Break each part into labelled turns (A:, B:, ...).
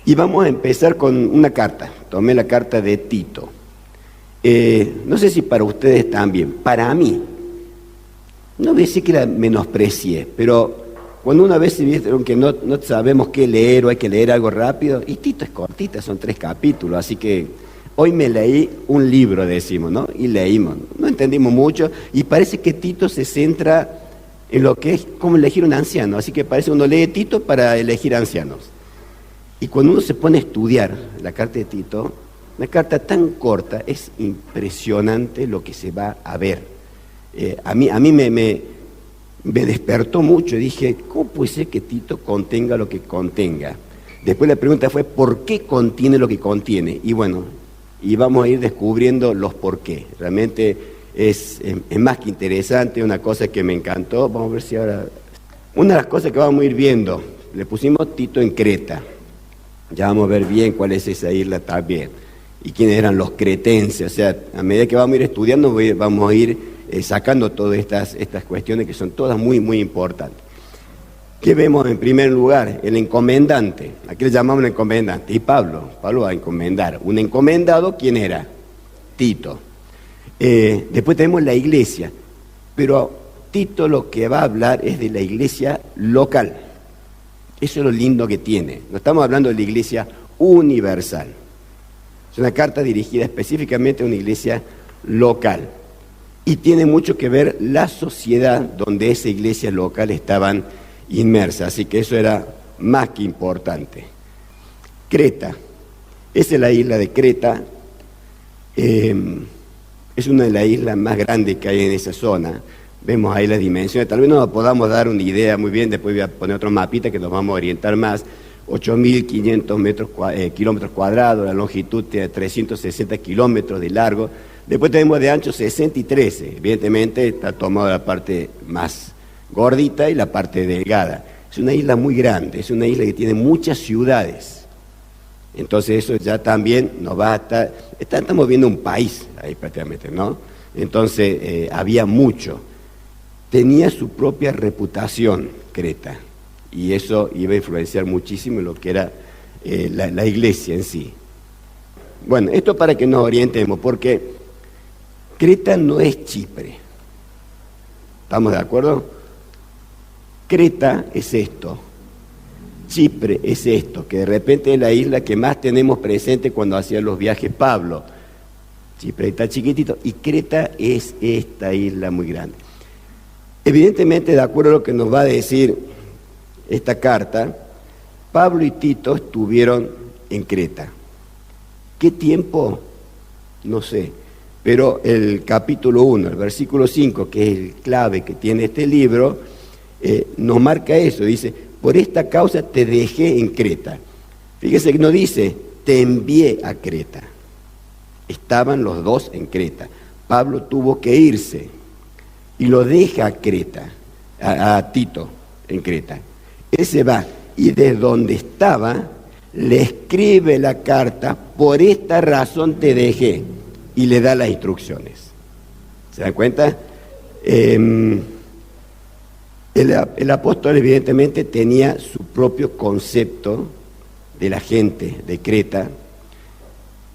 A: Y vamos a empezar con una carta. Tomé la carta de Tito. No sé si para ustedes también. Para mí, no voy a decir que la menosprecié, pero cuando una vez se vieron que no sabemos qué leer o hay que leer algo rápido, y Tito es cortita, son 3 capítulos, así que hoy me leí un libro, decimos, ¿no? Y leímos, no entendimos mucho, y parece que Tito se centra en lo que es cómo elegir un anciano, así que parece que uno lee Tito para elegir ancianos. Y cuando uno se pone a estudiar la carta de Tito, una carta tan corta, es impresionante lo que se va a ver. A mí me despertó mucho, dije, ¿cómo puede ser que Tito contenga lo que contenga? Después la pregunta fue, ¿por qué contiene lo que contiene? Y bueno, y vamos a ir descubriendo los por qué. Realmente es más que interesante, una cosa que me encantó. Vamos a ver si ahora... Una de las cosas que vamos a ir viendo, le pusimos Tito en Creta. Ya vamos a ver bien cuál es esa isla también. Y quiénes eran los cretenses. O sea, a medida que vamos a ir estudiando, vamos a ir sacando todas estas cuestiones que son todas muy, muy importantes. ¿Qué vemos en primer lugar? El encomendante. Aquí le llamamos el encomendante. Y Pablo va a encomendar. Un encomendado, ¿quién era? Tito. Después tenemos la iglesia. Pero Tito lo que va a hablar es de la iglesia local. Eso es lo lindo que tiene. No estamos hablando de la iglesia universal. Es una carta dirigida específicamente a una iglesia local. Y tiene mucho que ver la sociedad donde esa iglesia local estaban inmersa, así que eso era más que importante. Creta, esa es la isla de Creta, es una de las islas más grandes que hay en esa zona. Vemos ahí las dimensiones, tal vez no nos podamos dar una idea muy bien, después voy a poner otro mapita que nos vamos a orientar más. 8.500 kilómetros cuadrados, la longitud de 360 kilómetros de largo. Después tenemos de ancho 63, evidentemente está tomada la parte más gordita y la parte delgada. Es una isla muy grande, es una isla que tiene muchas ciudades. Entonces eso ya también nos va a estar... Estamos viendo un país ahí prácticamente, ¿no? Entonces había mucho. Tenía su propia reputación, Creta, y eso iba a influenciar muchísimo en lo que era la iglesia en sí. Bueno, esto para que nos orientemos, porque Creta no es Chipre. ¿Estamos de acuerdo? Creta es esto, Chipre es esto, que de repente es la isla que más tenemos presente cuando hacía los viajes Pablo. Chipre está chiquitito y Creta es esta isla muy grande. Evidentemente, de acuerdo a lo que nos va a decir esta carta, Pablo y Tito estuvieron en Creta. ¿Qué tiempo? No sé, pero el capítulo 1, el versículo 5, que es el clave que tiene este libro, nos marca eso, dice, por esta causa te dejé en Creta. Fíjese que no dice, te envié a Creta. Estaban los dos en Creta. Pablo tuvo que irse y lo deja a Creta, a Tito en Creta. Él se va y desde donde estaba le escribe la carta, por esta razón te dejé, y le da las instrucciones. ¿Se dan cuenta? El apóstol evidentemente tenía su propio concepto de la gente de Creta,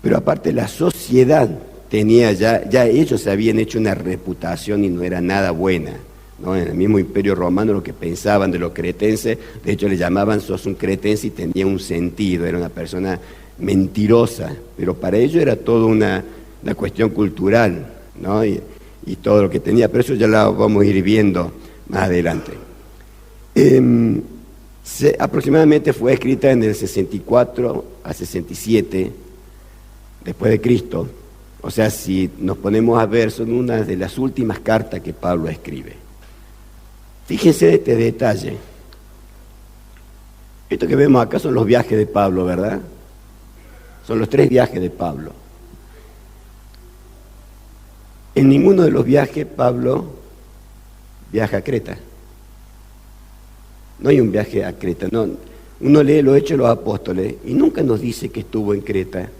A: pero aparte la sociedad tenía ya ellos se habían hecho una reputación y no era nada buena, ¿no? En el mismo Imperio Romano lo que pensaban de los cretenses, de hecho le llamaban sos un cretense y tenía un sentido, era una persona mentirosa, pero para ellos era toda una cuestión cultural, ¿no? Y todo lo que tenía, pero eso ya lo vamos a ir viendo más adelante. Aproximadamente fue escrita en el 64 a 67 después de Cristo. O sea, si nos ponemos a ver, son una de las últimas cartas que Pablo escribe. Fíjense de este detalle. Esto que vemos acá son los viajes de Pablo, ¿verdad? Son los 3 viajes de Pablo. En ninguno de los viajes Pablo viaja a Creta. No hay un viaje a Creta. No. Uno lee los Hechos de los Apóstoles y nunca nos dice que estuvo en Creta.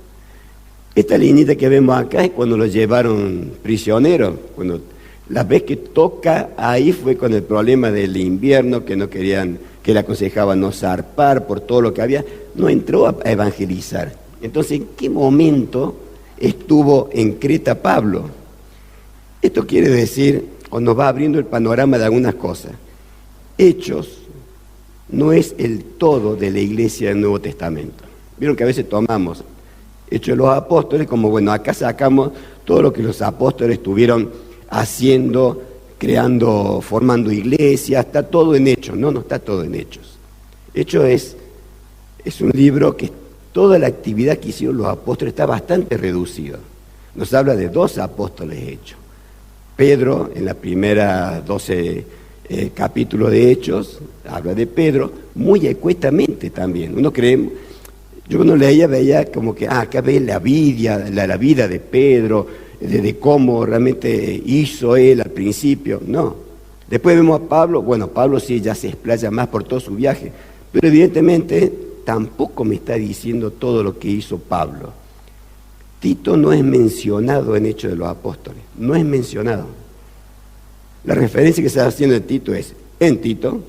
A: Esta liñita que vemos acá es cuando lo llevaron prisionero, cuando La vez que toca ahí fue con el problema del invierno, que no querían, que le aconsejaban no zarpar por todo lo que había, no entró a evangelizar. Entonces, ¿en qué momento estuvo en Creta Pablo? Esto quiere decir, o nos va abriendo el panorama de algunas cosas. Hechos no es el todo de la iglesia del Nuevo Testamento. Vieron que a veces tomamos Hechos de los Apóstoles como, bueno, acá sacamos todo lo que los apóstoles estuvieron haciendo, creando, formando iglesias, está todo en Hechos. No, no está todo en Hechos. Hechos es un libro que toda la actividad que hicieron los apóstoles está bastante reducida. Nos habla de 2 apóstoles hechos. Pedro, en la primera 12 capítulos de Hechos, habla de Pedro, muy escuetamente también. Uno cree, yo cuando leía, veía como que, acá ve la vida de Pedro, de cómo realmente hizo él al principio. No. Después vemos a Pablo, bueno, Pablo sí ya se explaya más por todo su viaje, pero evidentemente tampoco me está diciendo todo lo que hizo Pablo. Tito no es mencionado en Hechos de los Apóstoles, no es mencionado. La referencia que se está haciendo de Tito es en Tito,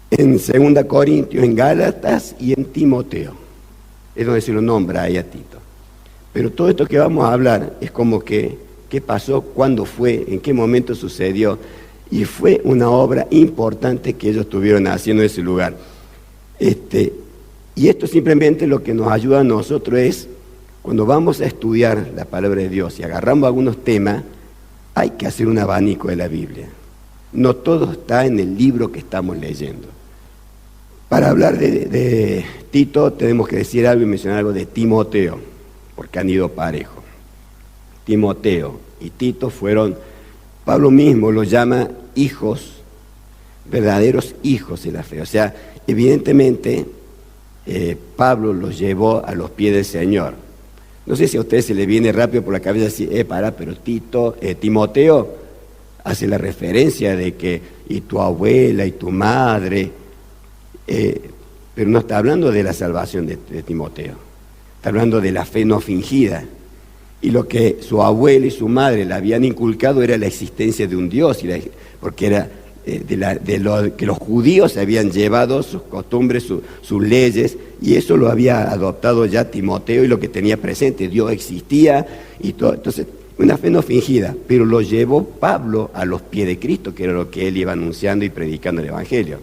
A: en 2 Corintios, en Gálatas y en Timoteo. Es donde se lo nombra ahí a Tito. Pero todo esto que vamos a hablar es como que, ¿qué pasó? ¿Cuándo fue? ¿En qué momento sucedió? Y fue una obra importante que ellos estuvieron haciendo en ese lugar. Y esto simplemente lo que nos ayuda a nosotros es, cuando vamos a estudiar la palabra de Dios y agarramos algunos temas, hay que hacer un abanico de la Biblia. No todo está en el libro que estamos leyendo. Para hablar de Tito tenemos que decir algo y mencionar algo de Timoteo, porque han ido parejo. Timoteo y Tito fueron, Pablo mismo los llama hijos, verdaderos hijos de la fe. O sea, evidentemente Pablo los llevó a los pies del Señor. No sé si a ustedes se les viene rápido por la cabeza decir, pero Timoteo hace la referencia de que y tu abuela y tu madre, pero no está hablando de la salvación de Timoteo, está hablando de la fe no fingida. Y lo que su abuela y su madre le habían inculcado era la existencia de un Dios, porque era de lo que los judíos habían llevado, sus costumbres, sus leyes, y eso lo había adoptado ya Timoteo y lo que tenía presente, Dios existía y todo. Entonces, una fe no fingida, pero lo llevó Pablo a los pies de Cristo, que era lo que él iba anunciando y predicando el Evangelio.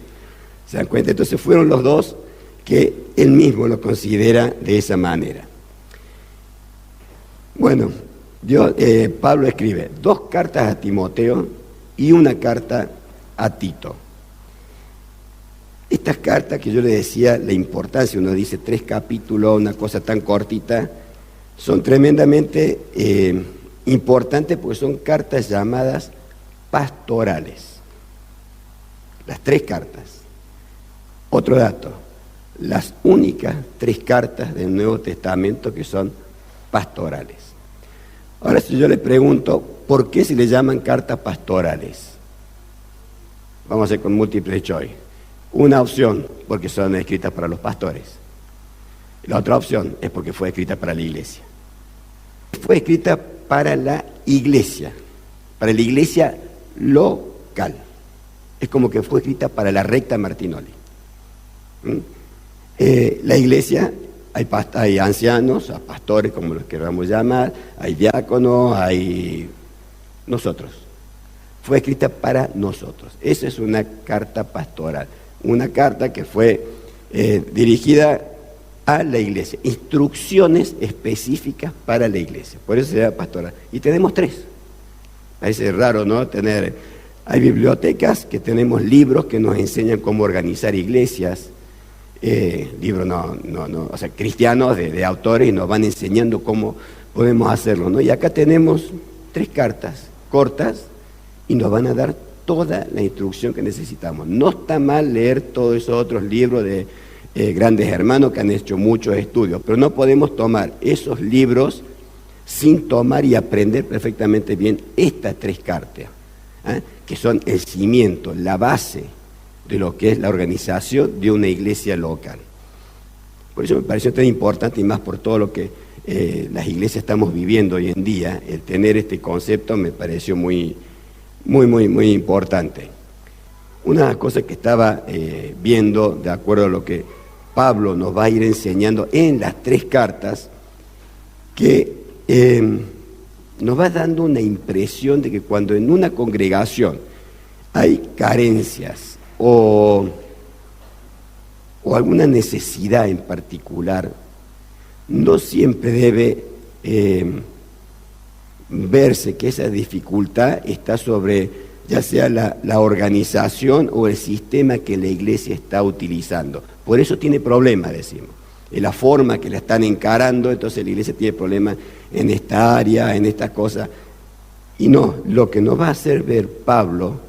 A: ¿Se dan cuenta? Entonces fueron los dos que él mismo lo considera de esa manera. Bueno, Pablo escribe 2 cartas a Timoteo y una carta a Tito. Estas cartas que yo le decía, la importancia, uno dice 3 capítulos, una cosa tan cortita, son tremendamente importantes porque son cartas llamadas pastorales. Las 3 cartas. Otro dato, las únicas 3 cartas del Nuevo Testamento que son pastorales. Ahora, si yo le pregunto, ¿por qué se le llaman cartas pastorales? Vamos a hacer con múltiple choice. Una opción, porque son escritas para los pastores. La otra opción es porque fue escrita para la iglesia. Fue escrita para la iglesia local. Es como que fue escrita para la recta Martinoli. La iglesia, hay ancianos, hay pastores, como los queramos llamar, hay diáconos, hay nosotros. Fue escrita para nosotros. Esa es una carta pastoral, una carta que fue dirigida a la iglesia, instrucciones específicas para la iglesia, por eso se llama pastoral. Y tenemos 3. Parece raro, ¿no? Hay bibliotecas que tenemos libros que nos enseñan cómo organizar iglesias, libros o sea, cristianos de autores, y nos van enseñando cómo podemos hacerlo, ¿no? Y acá tenemos 3 cartas cortas y nos van a dar toda la instrucción que necesitamos. No está mal leer todos esos otros libros de grandes hermanos que han hecho muchos estudios, pero no podemos tomar esos libros sin tomar y aprender perfectamente bien estas 3 cartas, que son el cimiento, la base de lo que es la organización de una iglesia local. Por eso me pareció tan importante, y más por todo lo que las iglesias estamos viviendo hoy en día, el tener este concepto me pareció muy muy importante. Una cosa que estaba viendo, de acuerdo a lo que Pablo nos va a ir enseñando en las 3 cartas, que nos va dando una impresión de que cuando en una congregación hay carencias o alguna necesidad en particular, no siempre debe verse que esa dificultad está sobre ya sea la organización o el sistema que la iglesia está utilizando. Por eso tiene problemas, decimos. En la forma que la están encarando, entonces la iglesia tiene problemas en esta área, en estas cosas. Y no, lo que nos va a hacer ver Pablo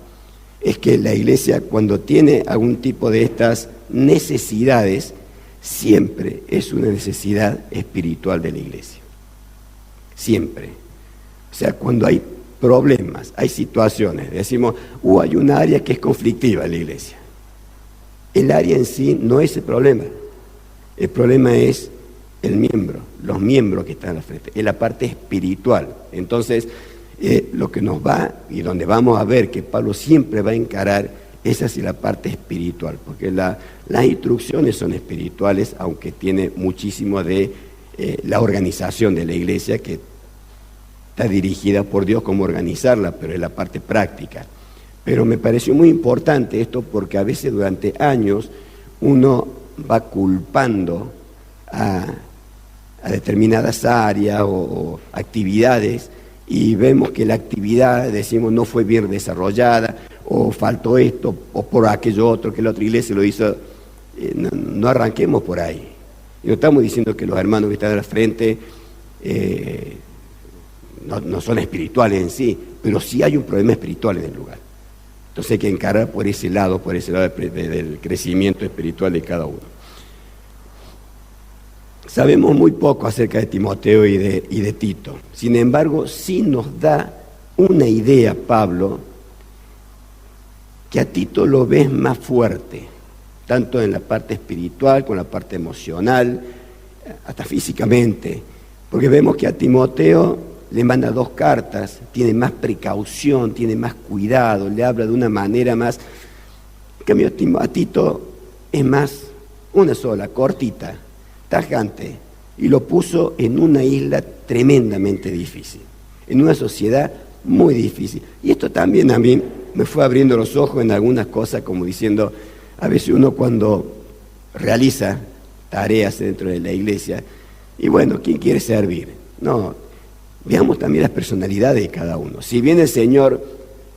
A: es que la iglesia, cuando tiene algún tipo de estas necesidades, siempre es una necesidad espiritual de la iglesia. Siempre. O sea, cuando hay problemas, hay situaciones, decimos, hay un área que es conflictiva en la iglesia. El área en sí no es el problema. El problema es el miembro, los miembros que están al frente, es la parte espiritual. Entonces, lo que nos va y donde vamos a ver que Pablo siempre va a encarar es hacia la parte espiritual, porque las instrucciones son espirituales, aunque tiene muchísimo de la organización de la iglesia, que está dirigida por Dios cómo organizarla, pero es la parte práctica. Pero me pareció muy importante esto porque a veces durante años uno va culpando a determinadas áreas o actividades y vemos que la actividad, decimos, no fue bien desarrollada o faltó esto o por aquello otro, que la otra iglesia lo hizo. No arranquemos por ahí. Y no estamos diciendo que los hermanos que están al frente no son espirituales en sí, pero sí hay un problema espiritual en el lugar. Entonces hay que encarar por ese lado del crecimiento espiritual de cada uno. Sabemos muy poco acerca de Timoteo y de Tito. Sin embargo, sí nos da una idea, Pablo, que a Tito lo ves más fuerte, tanto en la parte espiritual como en la parte emocional, hasta físicamente, porque vemos que a Timoteo le manda 2 cartas, tiene más precaución, tiene más cuidado, le habla de una manera más. En cambio, a Tito es más una sola, cortita, tajante, y lo puso en una isla tremendamente difícil, en una sociedad muy difícil. Y esto también a mí me fue abriendo los ojos en algunas cosas, como diciendo, a veces uno cuando realiza tareas dentro de la iglesia, y bueno, ¿quién quiere servir? No, veamos también las personalidades de cada uno. Si bien el Señor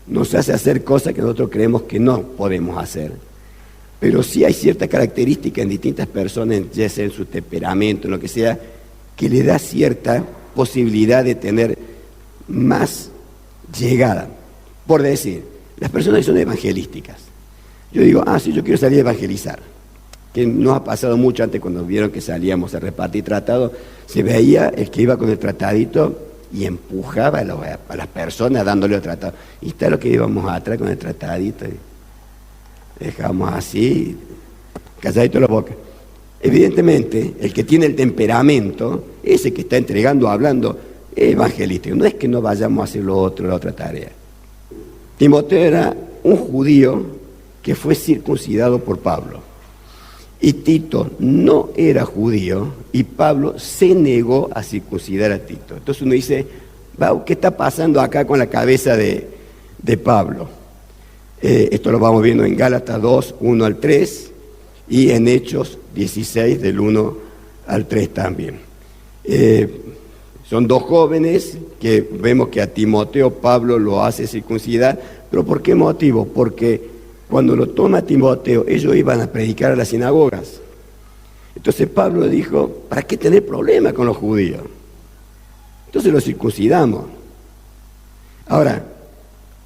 A: nos hace hacer cosas que nosotros creemos que no podemos hacer, pero sí hay cierta característica en distintas personas, ya sea en su temperamento, en lo que sea, que le da cierta posibilidad de tener más llegada. Por decir, las personas que son evangelísticas. Yo digo, sí, yo quiero salir a evangelizar. Que nos ha pasado mucho antes cuando vieron que salíamos a repartir tratados, se veía el que iba con el tratadito y empujaba a las personas dándole el tratado. Y está lo que íbamos atrás con el tratadito. Dejamos así, calladito la boca. Evidentemente, el que tiene el temperamento, ese que está entregando, hablando, es evangelístico. No es que no vayamos a hacer la otra tarea. Timoteo era un judío que fue circuncidado por Pablo. Y Tito no era judío y Pablo se negó a circuncidar a Tito. Entonces uno dice, ¿qué está pasando acá con la cabeza de Pablo? Esto lo vamos viendo en Gálatas 2, 1 al 3 y en Hechos 16, del 1 al 3 también. Son 2 jóvenes que vemos que a Timoteo Pablo lo hace circuncidar, pero ¿por qué motivo? Porque cuando lo toma Timoteo, ellos iban a predicar a las sinagogas. Entonces Pablo dijo, ¿para qué tener problemas con los judíos? Entonces los circuncidamos. Ahora,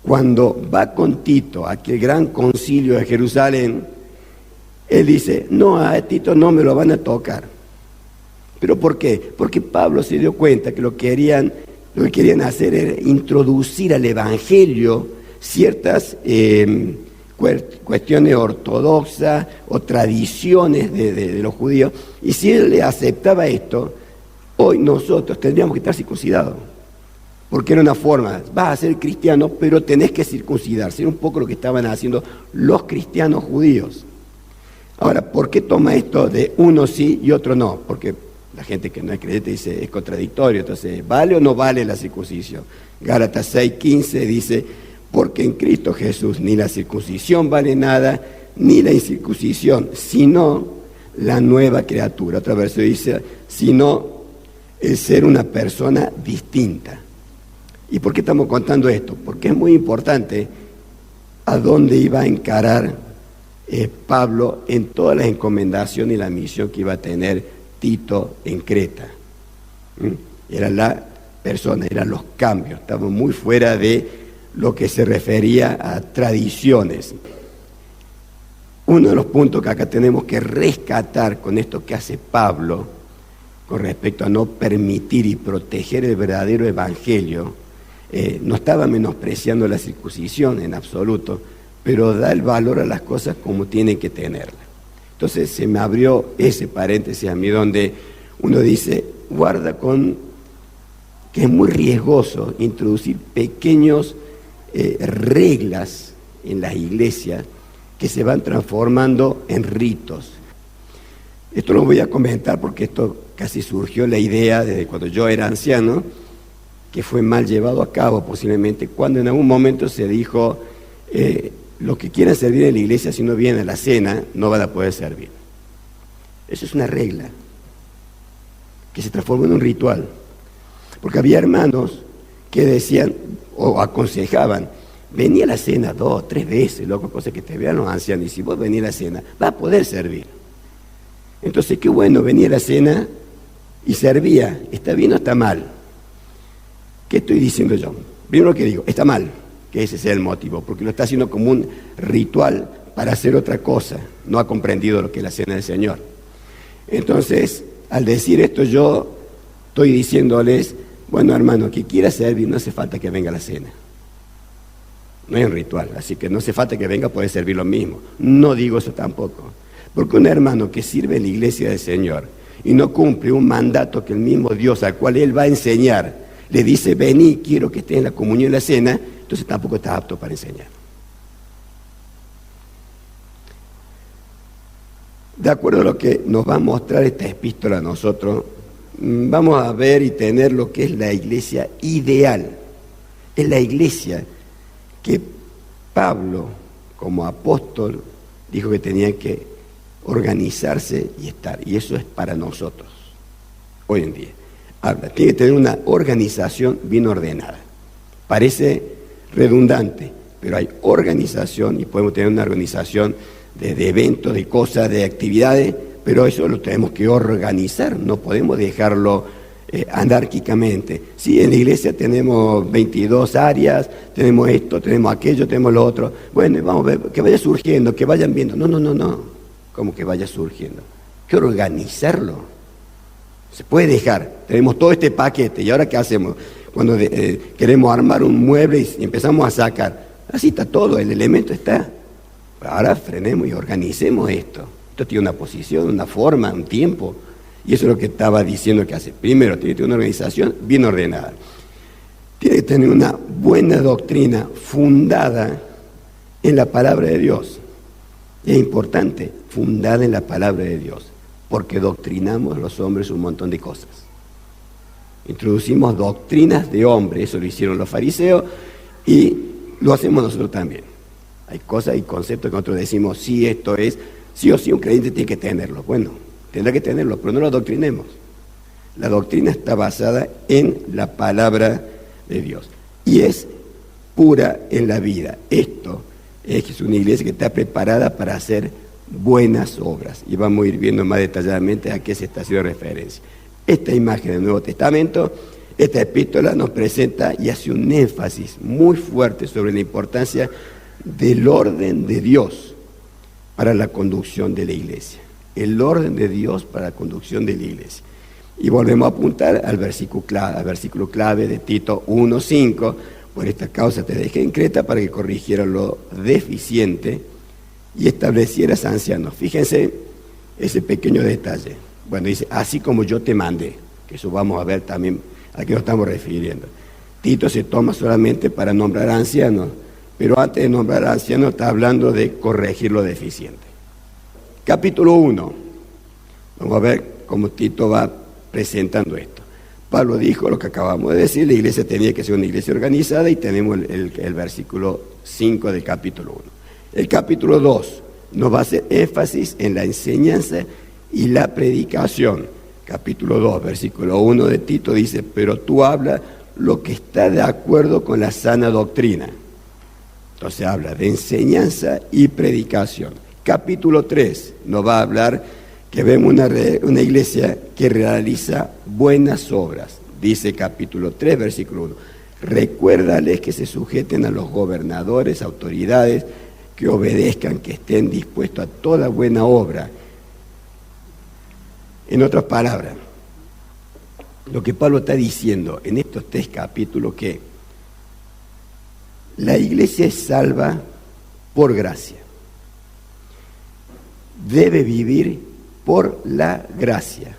A: cuando va con Tito a aquel gran concilio de Jerusalén, él dice, no, a Tito no me lo van a tocar. ¿Pero por qué? Porque Pablo se dio cuenta que lo que querían hacer era introducir al evangelio ciertas cuestiones ortodoxas o tradiciones de los judíos, y si él le aceptaba esto, hoy nosotros tendríamos que estar circuncidados. porque era una forma, vas a ser cristiano, pero tenés que circuncidarse. Era un poco lo que estaban haciendo los cristianos judíos. Ahora, ¿por qué toma esto de uno sí y otro no? Porque la gente que no es creyente dice, es contradictorio, entonces, ¿vale o no vale la circuncisión? Gálatas 6:15 dice, porque en Cristo Jesús ni la circuncisión vale nada, ni la incircuncisión, sino la nueva criatura. Otra versión dice, sino el ser una persona distinta. ¿Y por qué estamos contando esto? Porque es muy importante a dónde iba a encarar Pablo en todas las encomendaciones y la misión que iba a tener Tito en Creta. Era la persona, eran los cambios, estamos muy fuera de lo que se refería a tradiciones. Uno de los puntos que acá tenemos que rescatar con esto que hace Pablo con respecto a no permitir y proteger el verdadero evangelio, no estaba menospreciando la circuncisión en absoluto, pero da el valor a las cosas como tienen que tenerla. Entonces se me abrió ese paréntesis a mí donde uno dice, guarda con que es muy riesgoso introducir pequeños reglas en las iglesias que se van transformando en ritos. Esto lo voy a comentar porque esto casi surgió la idea desde cuando yo era anciano, que fue mal llevado a cabo posiblemente, cuando en algún momento se dijo, los que quieran servir en la iglesia si no vienen a la cena, no van a poder servir. Eso es una regla que se transformó en un ritual, porque había hermanos que decían o aconsejaban, vení a la cena 2 o 3 veces, loco, cosa que te vean los ancianos, y si vos venís a la cena, vas a poder servir. Entonces, qué bueno, venía a la cena y servía. ¿Está bien o está mal? ¿Qué estoy diciendo yo? Primero que digo, está mal, que ese sea el motivo, porque lo está haciendo como un ritual para hacer otra cosa. No ha comprendido lo que es la cena del Señor. Entonces, al decir esto, yo estoy diciéndoles, bueno, hermano, que quiera servir, no hace falta que venga a la cena. No es un ritual, así que no hace falta que venga, puede servir lo mismo. No digo eso tampoco. Porque un hermano que sirve en la iglesia del Señor y no cumple un mandato que el mismo Dios al cual Él va a enseñar, le dice, vení, quiero que estés en la comunión y la cena, entonces tampoco está apto para enseñar. De acuerdo a lo que nos va a mostrar esta epístola a nosotros, vamos a ver y tener lo que es la iglesia ideal. Es la iglesia que Pablo, como apóstol, dijo que tenía que organizarse y estar. Y eso es para nosotros, hoy en día. Habla, tiene que tener una organización bien ordenada. Parece redundante, pero hay organización y podemos tener una organización de eventos, de cosas, de actividades, pero eso lo tenemos que organizar, no podemos dejarlo anárquicamente. Sí, en la iglesia tenemos 22 áreas, tenemos esto, tenemos aquello, tenemos lo otro. Bueno, vamos a ver, que vaya surgiendo, que vayan viendo. No. ¿Cómo que vaya surgiendo? Hay que organizarlo. Se puede dejar. Tenemos todo este paquete, ¿y ahora qué hacemos? Cuando queremos armar un mueble y empezamos a sacar. Así está todo, el elemento está. Ahora frenemos y organicemos esto. Esto tiene una posición, una forma, un tiempo. Y eso es lo que estaba diciendo que hace. Primero, tiene que tener una organización bien ordenada. Tiene que tener una buena doctrina fundada en la palabra de Dios. Y es importante, fundada en la palabra de Dios, porque doctrinamos los hombres un montón de cosas. Introducimos doctrinas de hombres, eso lo hicieron los fariseos, y lo hacemos nosotros también. Hay cosas y conceptos que nosotros decimos, sí, esto es, sí o sí un creyente tiene que tenerlo. Bueno, tendrá que tenerlo, pero no lo doctrinemos. La doctrina está basada en la palabra de Dios y es pura en la vida. Esto es una iglesia que está preparada para hacer buenas obras y vamos a ir viendo más detalladamente a qué se está haciendo referencia. Esta imagen del Nuevo Testamento, esta epístola nos presenta y hace un énfasis muy fuerte sobre la importancia del orden de Dios para la conducción de la iglesia. El orden de Dios para la conducción de la iglesia. Y volvemos a apuntar al versículo clave de Tito 1:5. Por esta causa te dejé en Creta para que corrigieras lo deficiente y establecieras ancianos. Fíjense ese pequeño detalle. Bueno, dice, así como yo te mandé, que eso vamos a ver también a qué nos estamos refiriendo. Tito se toma solamente para nombrar ancianos, pero antes de nombrar ancianos está hablando de corregir lo deficiente. Capítulo 1. Vamos a ver cómo Tito va presentando esto. Pablo dijo lo que acabamos de decir, la iglesia tenía que ser una iglesia organizada, y tenemos el versículo 5 del capítulo 1. El capítulo 2 nos va a hacer énfasis en la enseñanza y la predicación. Capítulo 2, versículo 1 de Tito dice: pero tú habla lo que está de acuerdo con la sana doctrina. Entonces habla de enseñanza y predicación. Capítulo 3 nos va a hablar que vemos una iglesia que realiza buenas obras. Dice capítulo 3, versículo 1: recuérdales que se sujeten a los gobernadores, autoridades, que obedezcan, que estén dispuestos a toda buena obra. En otras palabras, lo que Pablo está diciendo en estos 3 capítulos, que la iglesia es salva por gracia. Debe vivir por la gracia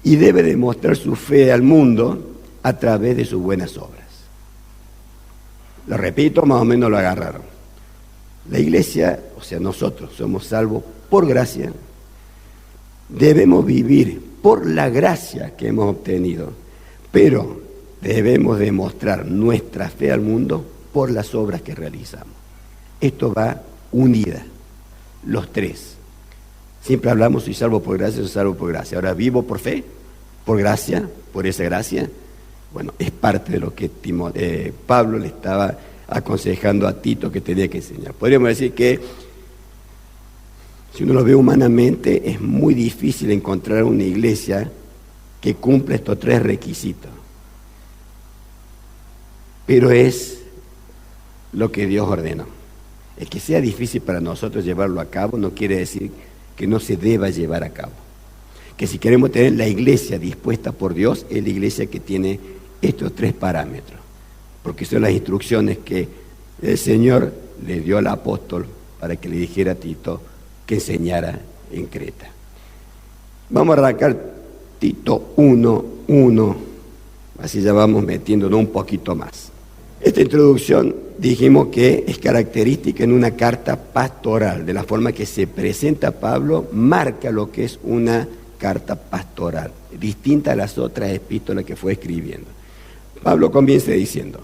A: y debe demostrar su fe al mundo a través de sus buenas obras. Lo repito, más o menos lo agarraron. La iglesia, o sea, nosotros somos salvos por gracia. Debemos vivir por la gracia que hemos obtenido, pero debemos demostrar nuestra fe al mundo por las obras que realizamos. Esto va unida, los 3. Siempre hablamos: soy salvo por gracia, soy salvo por gracia. Ahora, vivo por fe, por gracia, por esa gracia. Bueno, es parte de lo que Pablo le estaba aconsejando a Tito que tenía que enseñar. Podríamos decir que, si uno lo ve humanamente, es muy difícil encontrar una iglesia que cumpla estos 3 requisitos. Pero es lo que Dios ordenó. El que sea difícil para nosotros llevarlo a cabo no quiere decir que no se deba llevar a cabo. Que si queremos tener la iglesia dispuesta por Dios, es la iglesia que tiene estos 3 parámetros, porque son las instrucciones que el Señor le dio al apóstol para que le dijera a Tito que enseñara en Creta. Vamos a arrancar Tito 1:1, así ya vamos metiéndonos un poquito más. Esta introducción dijimos que es característica en una carta pastoral, de la forma que se presenta Pablo, marca lo que es una carta pastoral, distinta a las otras epístolas que fue escribiendo. Pablo comienza diciendo: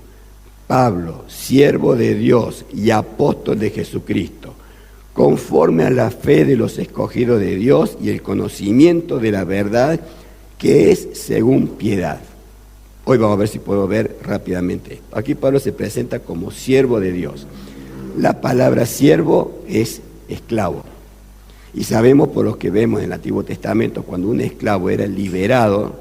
A: Pablo, siervo de Dios y apóstol de Jesucristo, conforme a la fe de los escogidos de Dios y el conocimiento de la verdad que es según piedad. Hoy vamos a ver si puedo ver rápidamente esto. Aquí Pablo se presenta como siervo de Dios. La palabra siervo es esclavo. Y sabemos por lo que vemos en el Antiguo Testamento, cuando un esclavo era liberado,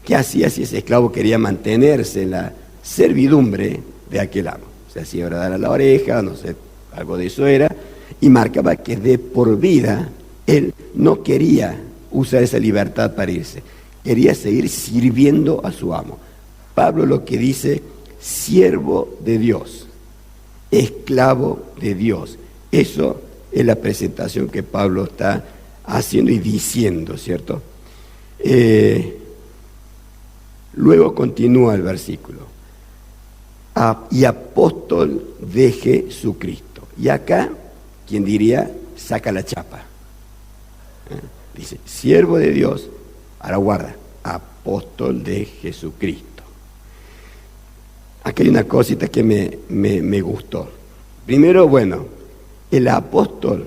A: ¿qué hacía si ese esclavo quería mantenerse en la servidumbre de aquel amo? Se hacía horadar a la oreja, no sé, algo de eso era, y marcaba que de por vida él no quería usar esa libertad para irse, quería seguir sirviendo a su amo. Pablo lo que dice: siervo de Dios, esclavo de Dios. Eso es la presentación que Pablo está haciendo y diciendo, ¿cierto? Luego continúa el versículo: y apóstol de Jesucristo. Y acá, quien diría, saca la chapa. Dice: siervo de Dios, ahora guarda, apóstol de Jesucristo. Aquí hay una cosita que me gustó. Primero, bueno, el apóstol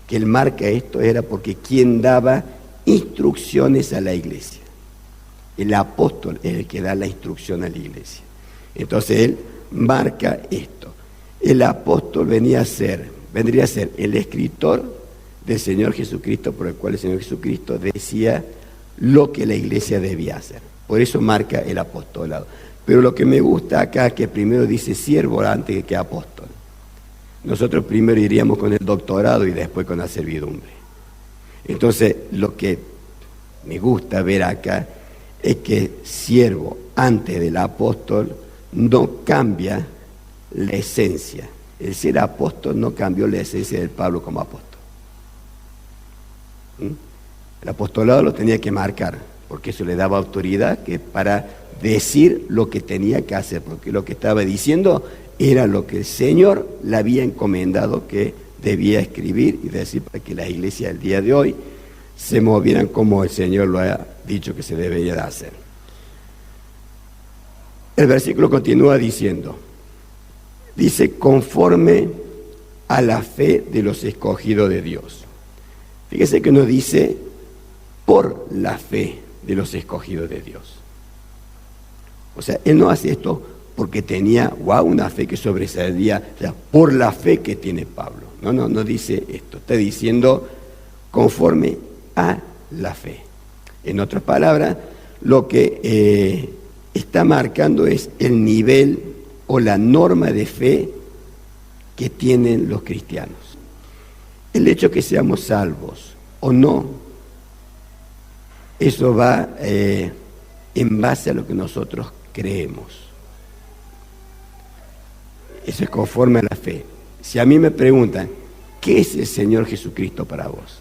A: que él marca esto era porque quien daba instrucciones a la iglesia. El apóstol es el que da la instrucción a la iglesia. Entonces él marca esto. El apóstol vendría a ser el escritor del Señor Jesucristo, por el cual el Señor Jesucristo decía lo que la iglesia debía hacer. Por eso marca el apostolado. Pero lo que me gusta acá es que primero dice siervo antes que apóstol. Nosotros primero iríamos con el doctorado y después con la servidumbre. Entonces, lo que me gusta ver acá es que siervo antes del apóstol no cambia la esencia. El ser apóstol no cambió la esencia de Pablo como apóstol. El apostolado lo tenía que marcar, porque eso le daba autoridad que para decir lo que tenía que hacer, porque lo que estaba diciendo era lo que el Señor le había encomendado que debía escribir y decir para que la iglesia del día de hoy se movieran como el Señor lo ha dicho que se debería de hacer. El versículo continúa diciendo, dice, conforme a la fe de los escogidos de Dios. Fíjese que no dice por la fe de los escogidos de Dios. O sea, él no hace esto porque tenía, una fe que sobresalía, o sea, por la fe que tiene Pablo. No dice esto. Está diciendo conforme a la fe. En otras palabras, lo que está marcando es el nivel o la norma de fe que tienen los cristianos. El hecho que seamos salvos o no, eso va en base a lo que nosotros creemos. Eso es conforme a la fe. Si a mí me preguntan, ¿qué es el Señor Jesucristo para vos?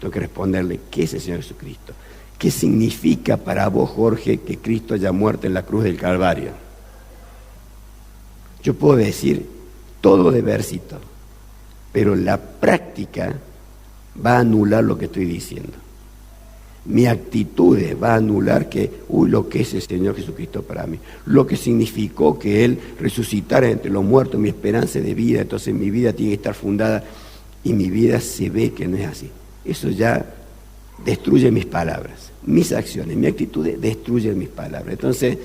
A: Tengo que responderle, ¿qué es el Señor Jesucristo? ¿Qué significa para vos, Jorge, que Cristo haya muerto en la cruz del Calvario? Yo puedo decir todo de versito, pero la práctica va a anular lo que estoy diciendo. Mi actitud va a anular lo que es el Señor Jesucristo para mí, lo que significó que Él resucitara entre los muertos, mi esperanza de vida. Entonces mi vida tiene que estar fundada y mi vida se ve que no es así. Eso ya destruye mis palabras, mis acciones, mi actitud destruye mis palabras. Entonces,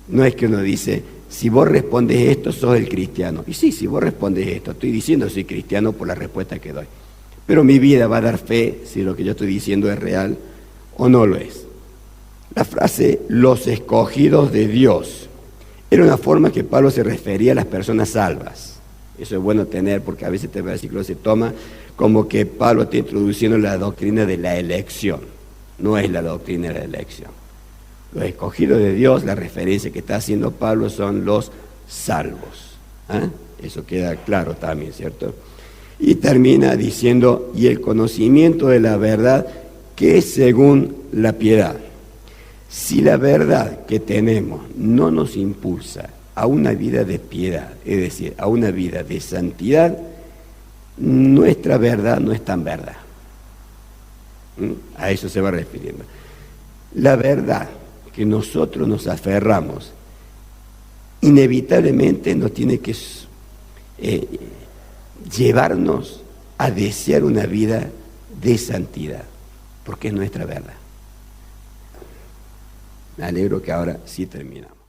A: no es que uno dice, si vos respondes esto, sos el cristiano. Y sí, si vos respondes esto, estoy diciendo soy cristiano por la respuesta que doy. Pero mi vida va a dar fe si lo que yo estoy diciendo es real o no lo es. La frase, los escogidos de Dios, era una forma que Pablo se refería a las personas salvas. Eso es bueno tener, porque a veces este versículo se toma como que Pablo está introduciendo la doctrina de la elección. No es la doctrina de la elección. Los escogidos de Dios, la referencia que está haciendo Pablo son los salvos. Eso queda claro también, ¿cierto? Y termina diciendo, y el conocimiento de la verdad que es según la piedad. Si la verdad que tenemos no nos impulsa a una vida de piedad, es decir, a una vida de santidad, nuestra verdad no es tan verdad. A eso se va refiriendo. La verdad que nosotros nos aferramos, inevitablemente nos tiene que llevarnos a desear una vida de santidad, porque es nuestra verdad. Me alegro que ahora sí terminamos.